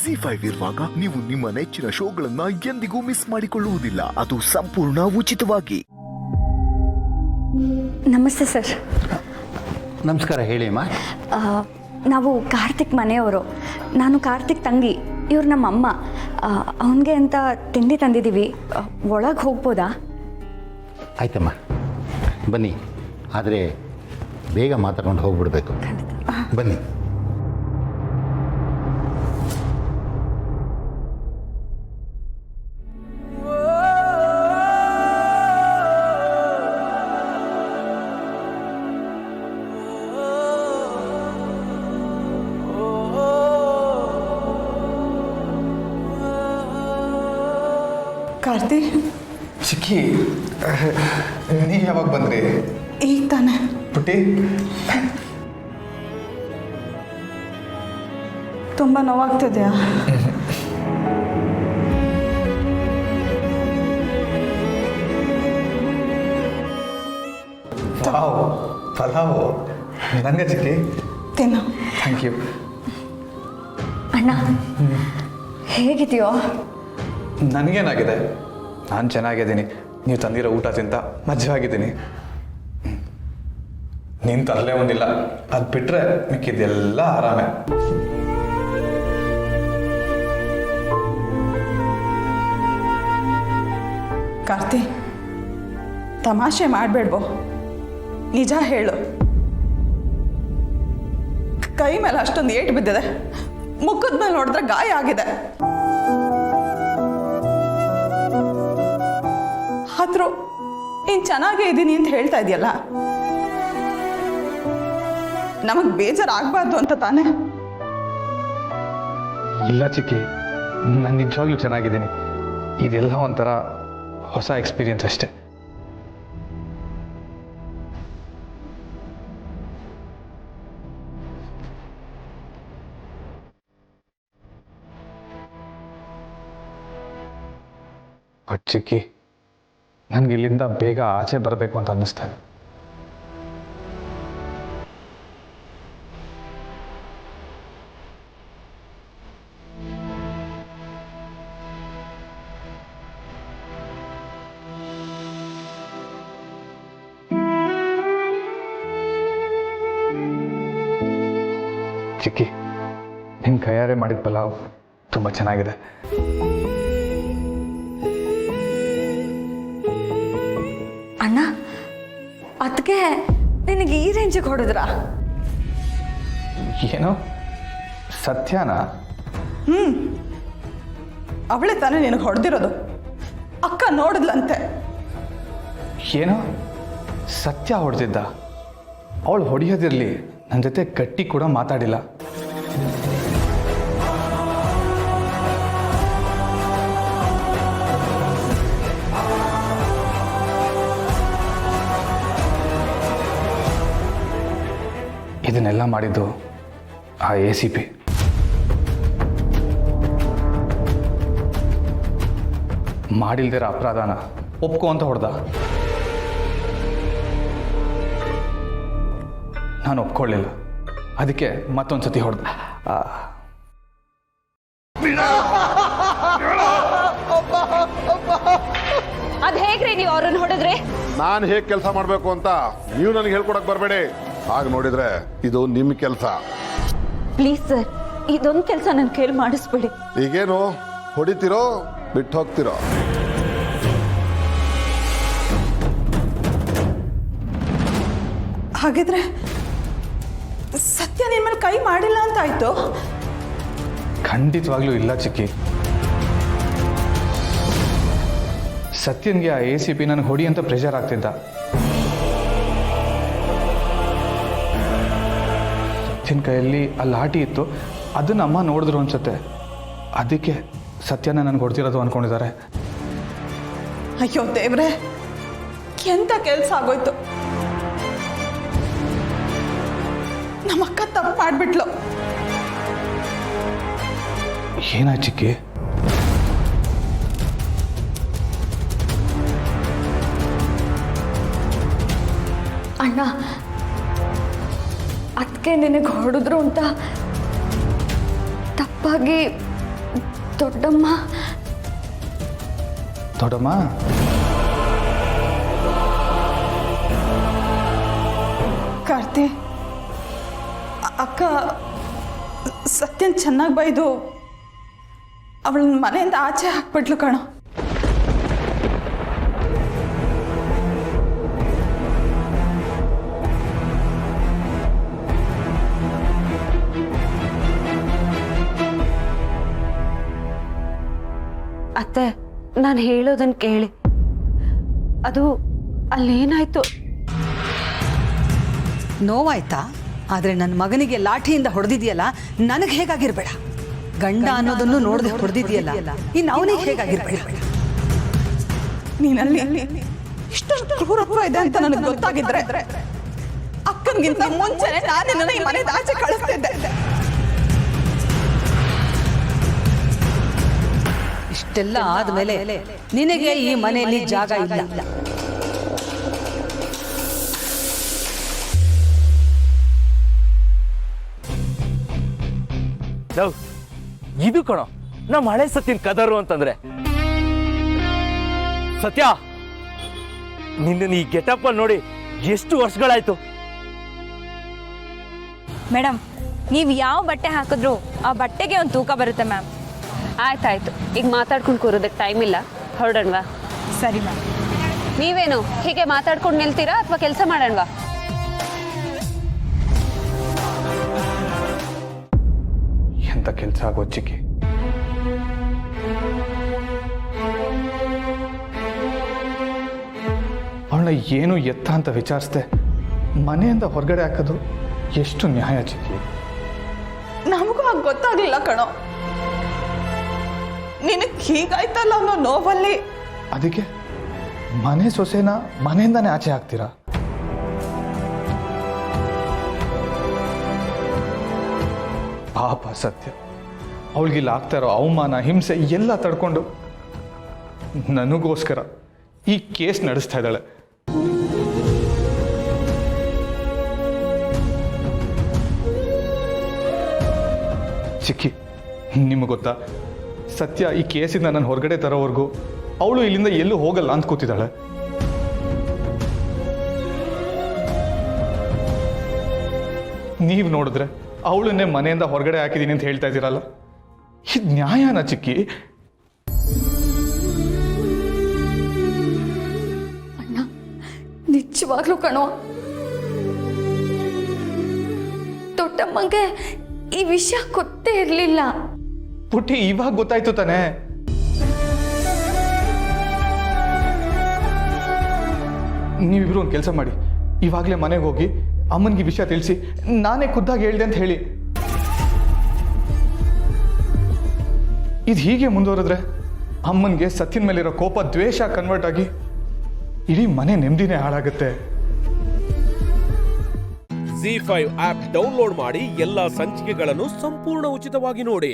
ಜಿ5 ಇರುವಾಗ ನೀವು ನಿಮ್ಮ ನೆಚ್ಚಿನ ಶೋಗಳನ್ನ ಎಂದಿಗೂ ಮಿಸ್ ಮಾಡಿಕೊಳ್ಳುವುದಿಲ್ಲ. ಅದು ಸಂಪೂರ್ಣ ಉಚಿತವಾಗಿ. ನಮಸ್ತೆ ಸರ್. ನಮಸ್ಕಾರ. ಹೇಳಿ ಅಮ್ಮ. ನಾವು ಕಾರ್ತಿಕ್ ಮನೆಯವರು. ನಾನು ಕಾರ್ತಿಕ್ ತಂಗಿ, ಇವ್ರು ನಮ್ಮ ಅಮ್ಮ. ಅವನಿಗೆ ಅಂತ ತಿಂಡಿ ತಂದಿದ್ದೀವಿ, ಒಳಗೆ ಹೋಗ್ಬೋದಾ? ಆಯ್ತಮ್ಮ, ಬನ್ನಿ. ಆದರೆ ಬೇಗ ಮಾತಾಡ್ಕೊಂಡು ಹೋಗ್ಬಿಡ್ಬೇಕು. ಬನ್ನಿ. ಕಾರ್ತಿ, ಚಿಕ್ಕಿ, ನೀವು ಯಾವಾಗ ಬಂದ್ರಿ? ಈಗ ತಾನೆ. ಪುಟ್ಟಿ, ತುಂಬ ನೋವಾಗ್ತಿದೆಯಾ? ವಾವ್, ಪಲಾವು. ನನಗೆ ಚಿಕ್ಕಿ. ತಿನ್ನು. Thank you. ಅಣ್ಣ, ಹೇಗಿದೆಯೋ? ನನಗೇನಾಗಿದೆ? ನಾನು ಚೆನ್ನಾಗಿದ್ದೀನಿ. ನೀವು ತಂದಿರೋ ಊಟ ತಿಂತ ಮಜ್ಜವಾಗಿದ್ದೀನಿ. ನೀನು ತರಲೇ ಒಂದಿಲ್ಲ, ಅದು ಬಿಟ್ಟರೆ ಮಿಕ್ಕಿದ್ದೆಲ್ಲ ಆರಾಮೆ. ಕಾರ್ತಿ, ತಮಾಷೆ ಮಾಡಬೇಡ್ವೋ, ನಿಜ ಹೇಳು. ಕೈ ಮೇಲೆ ಅಷ್ಟೊಂದು ಏಟು ಬಿದ್ದಿದೆ, ಮುಖದ ಮೇಲೆ ನೋಡಿದ್ರೆ ಗಾಯ ಆಗಿದೆ. ಆದ್ರೂ ನೀನು ಚೆನ್ನಾಗೇ ಇದ್ದೀನಿ ಅಂತ ಹೇಳ್ತಾ ಇದೆಯಲ್ಲ, ನಮಗೆ ಬೇಜಾರಾಗಬಾರ್ದು ಅಂತ ತಾನೇ? ಇಲ್ಲ ಚಿಕ್ಕಿ, ನಾನು ನಿಜವಾಗ್ಲೂ ಚೆನ್ನಾಗಿದ್ದೀನಿ. ಇದೆಲ್ಲ ಒಂಥರ ಹೊಸ ಎಕ್ಸ್ಪೀರಿಯನ್ಸ್ ಅಷ್ಟೆ. ಬಟ್ ಚಿಕ್ಕಿ, ನನಗೆ ಇಲ್ಲಿಂದ ಬೇಗ ಆಚೆ ಬರಬೇಕು ಅಂತ ಅನ್ನಿಸ್ತಾ ಇದೆ. ಚಿಕ್ಕಿ, ನಿನ್ನ ಕೈಯಾರೆ ಮಾಡಿದ ಪಲಾವ್ ತುಂಬ ಚೆನ್ನಾಗಿದೆ. ಅಣ್ಣ, ಅದಕ್ಕೆ ನಿನಗೆ ಈ ರೇಂಜಿಗೆ ಹೊಡೆದ್ರ? ಏನು ಸತ್ಯನ? ಅವಳೇ ತಾನೇ ನಿನಗೆ ಹೊಡೆದಿರೋದು. ಅಕ್ಕ ನೋಡಿದ್ಲಂತೆ. ಏನು ಸತ್ಯ ಹೊಡೆದಿದ್ದ? ಅವಳು ಹೊಡೆಯೋದಿರಲಿ, ನನ್ನ ಜೊತೆ ಗಟ್ಟಿ ಕೂಡ ಮಾತಾಡಿಲ್ಲ. ಇದನ್ನೆಲ್ಲ ಮಾಡಿದ್ದು ಆ ACP. ಮಾಡಿಲ್ದಿರ ಅಪರಾಧನ ಒಪ್ಕೋ ಅಂತ ಹೊಡೆದ. ನಾನು ಒಪ್ಕೊಳ್ಳಿಲ್ಲ, ಅದಕ್ಕೆ ಮತ್ತೊಂದು ಸತಿ ಹೊಡೆದ. ಅದು ಹೇಗ್ರಿ ನೀವು ಅವ್ರನ್ನ ಹೊಡೆದ್ರಿ? ನಾನು ಹೇಗೆ ಕೆಲಸ ಮಾಡಬೇಕು ಅಂತ ನೀವು ನನಗೆ ಹೇಳ್ಕೊಡಕ್ ಬರಬೇಡಿ. ಹಾಗೆ ನೋಡಿದ್ರೆ ಇದು ನಿಮ್ಮ ಕೆಲಸ. ಪ್ಲೀಸ್ ಸರ್, ಇದೊಂದು ಕೆಲಸ ನನ್ನ ಕೈಲಿ ಮಾಡಿಸ್ಬಿಡಿ. ಈಗೇನು ಹೊಡಿತೀರೋ ಬಿಟ್ಟು ಹೋಗ್ತಿರೋ? ಹಾಗಿದ್ರೆ ಸತ್ಯ ನಿನ್ನ ಮೇಲೆ ಕೈ ಮಾಡಿಲ್ಲ ಅಂತ ಆಯ್ತು? ಖಂಡಿತವಾಗ್ಲೂ ಇಲ್ಲ ಚಿಕ್ಕಿ. ಸತ್ಯನ್ಗೆ ಆ ACP ನನಗೆ ಹೊಡಿ ಅಂತ ಪ್ರೆಷರ್ ಆಗ್ತಿದ್ದ. ಸತ್ಯನ ಕೈಯಲ್ಲಿ ಆ ಲಾಠಿ ಇತ್ತು, ಅದನ್ನ ಅಮ್ಮ ನೋಡಿದ್ರು ಅನ್ಸುತ್ತೆ. ಅದಕ್ಕೆ ಸತ್ಯನ ನನಗೆ ಹೊಡ್ತಿರೋದು ಅನ್ಕೊಂಡಿದ್ದಾರೆ. ಅಯ್ಯೋ ದೇವ್ರೆ, ಎಂತ ಕೆಲಸ ಆಗೋಯ್ತು. ನಮ್ಮಕ್ಕ ತಪ್ಪು ಮಾಡಿಬಿಟ್ಲು. ಏನಾಯ್ತು ಚಿಕ್ಕಿ? ಅಣ್ಣ, ಅದಕ್ಕೆ ನಿನಗೆ ಹೊಡೆದ್ರು ಅಂತ ತಪ್ಪಾಗಿ ದೊಡ್ಡಮ್ಮ ದೊಡ್ಡಮ್ಮ ಕಾರ್ತಿ ಅಕ್ಕ ಸತ್ಯನ್ ಚೆನ್ನಾಗಿ ಬೈದು ಅವಳನ್ನ ಮನೆಯಿಂದ ಆಚೆ ಹಾಕ್ಬಿಟ್ಲು ಕಣೋ. ಅತ್ತೆ ನಾನು ಹೇಳೋದನ್ನ ಕೇಳಿ. ಅದು ಅಲ್ಲೇನಾಯ್ತು? ನೋವಾಯ್ತಾ? ಆದರೆ ನನ್ನ ಮಗನಿಗೆ ಲಾಠಿಯಿಂದ ಹೊಡೆದಿದೆಯಲ್ಲ, ನನಗೆ ಹೇಗಾಗಿರ್ಬೇಡ. ಗಂಡ ಅನ್ನೋದನ್ನು ನೋಡದೆ ಹೊಡೆದಿದೆಯಲ್ಲ, ಇನ್ನು ಅವನಿಗೆ ಹೇಗಾಗಿರ್ಬೇಡ. ನೀನಲ್ಲಿ ಇಷ್ಟೊಂದು ಕ್ರೂರತ್ವ ಇದೆ ಅಂತ ನನಗೆ ಗೊತ್ತಾಗಿದ್ರೆ ಅಕ್ಕನಿಗಿಂತ ಮುಂಚೆನೆ ನಾನು ನಿನ್ನನ್ನ ಈ ಮನೆಯಿಂದ ಆಚೆ ಕಳಿಸ್ತಿದ್ದೆ. ಇಷ್ಟೆಲ್ಲ ಆದ್ಮೇಲೆ ನಿನಗೆ ಈ ಮನೆಯಲ್ಲಿ ಜಾಗ ಇಲ್ಲ. ಇದು ಕಣೋ ನಮ್ಮ ಹಳೆ ಸತ್ಯನ್ ಕದರು ಅಂತಂದ್ರೆ. ಸತ್ಯ, ನಿನ್ನ ಈ ಗೆಟಪ್ ನೋಡಿ ಎಷ್ಟು ವರ್ಷಗಳಾಯ್ತು. ಮೇಡಮ್, ನೀವು ಯಾವ ಬಟ್ಟೆ ಹಾಕಿದ್ರು ಆ ಬಟ್ಟೆಗೆ ಒಂದು ತೂಕ ಬರುತ್ತೆ ಮ್ಯಾಮ್. ಆಯ್ತಾಯ್ತು, ಈಗ ಮಾತಾಡ್ಕೊಂಡು ಕೂರೋದಕ್ಕೆ ಟೈಮ್ ಇಲ್ಲ, ಹೊರಡೋಣವಾ? ಸರಿ ಮ್ಯಾಮ್. ನೀವೇನು ಹೀಗೆ ಮಾತಾಡ್ಕೊಂಡು ನಿಲ್ತೀರಾ ಅಥವಾ ಕೆಲಸ ಮಾಡೋಣವಾ? ಎಂಥ ಕೆಲಸ ಆಗೋ ಚಿಕ್ಕಿ. ಅವಳನ್ನ ಏನು ಎತ್ತ ಅಂತ ವಿಚಾರಿಸ್ದೆ ಮನೆಯಿಂದ ಹೊರಗಡೆ ಹಾಕೋದು ಎಷ್ಟು ನ್ಯಾಯ ಚಿಕ್ಕಿ? ನಮಗೂ ಆಗ ಗೊತ್ತಾಗ್ಲಿಲ್ಲ ಕಣೋ. ನಿನಗೆ ಹೀಗಾಯ್ತಲ್ಲ ಅನ್ನೋ ನೋವಲ್ಲಿ ಅದಕ್ಕೆ ಮನೆ ಸೊಸೆನ ಮನೆಯಿಂದಾನೇ ಆಚೆ ಹಾಕ್ತೀರಾ? ಪಾಪ ಸತ್ಯ, ಅವಳಿಗಿಲ್ಲಿ ಆಗ್ತಾ ಇರೋ ಅವಮಾನ ಹಿಂಸೆ ಎಲ್ಲ ತಡ್ಕೊಂಡು ನನಗೋಸ್ಕರ ಈ ಕೇಸ್ ನಡೆಸ್ತಾ ಇದ್ದಾಳೆ. ಚಿಕ್ಕಿ, ನಿಮಗೆ ಗೊತ್ತಾ, ಸತ್ಯ ಈ ಕೇಸಿಂದ ನಾನು ಹೊರಗಡೆ ತರೋವರೆಗೂ ಅವಳು ಇಲ್ಲಿಂದ ಎಲ್ಲೂ ಹೋಗಲ್ಲ ಅಂತ ಕೂತಿದ್ದಾಳೆ. ನೀವು ನೋಡಿದ್ರೆ ಅವಳನ್ನೇ ಮನೆಯಿಂದ ಹೊರಗಡೆ ಹಾಕಿದ್ದೀನಿ ಅಂತ ಹೇಳ್ತಾ ಇದ್ದೀರಲ್ಲ, ಇದು ನ್ಯಾಯನಾ ಚಿಕ್ಕಿ? ಅಣ್ಣ, ನಿಜವಾಗ್ಲೂ ಕಣೋ, ದೊಡ್ಡಮ್ಮಂಗೆ ಈ ವಿಷಯ ಗೊತ್ತೇ ಇರಲಿಲ್ಲ. ಪುಟ್ಟಿ, ಇವಾಗ ಗೊತ್ತಾಯ್ತು ತಾನೇ? ನೀವಿಬ್ರು ಒಂದು ಕೆಲಸ ಮಾಡಿ, ಇವಾಗಲೇ ಮನೆಗೆ ಹೋಗಿ ಅಮ್ಮನಿಗೆ ವಿಷಯ ತಿಳಿಸಿ ನಾನೇ ಖುದ್ದಾಗಿ ಹೇಳ್ದೆ ಅಂತ ಹೇಳಿ. ಇದು ಹೀಗೆ ಮುಂದುವರೆದ್ರೆ ಅಮ್ಮನಿಗೆ ಸತ್ಯನ ಮೇಲಿರೋ ಕೋಪ ದ್ವೇಷ ಕನ್ವರ್ಟ್ ಆಗಿ ಇಡೀ ಮನೆ ನೆಮ್ಮದಿನೇ ಹಾಳಾಗುತ್ತೆ. ZEE5 ಆಪ್ ಡೌನ್ಲೋಡ್ ಮಾಡಿ ಎಲ್ಲಾ ಸಂಚಿಕೆಗಳನ್ನು ಸಂಪೂರ್ಣ ಉಚಿತವಾಗಿ ನೋಡಿ.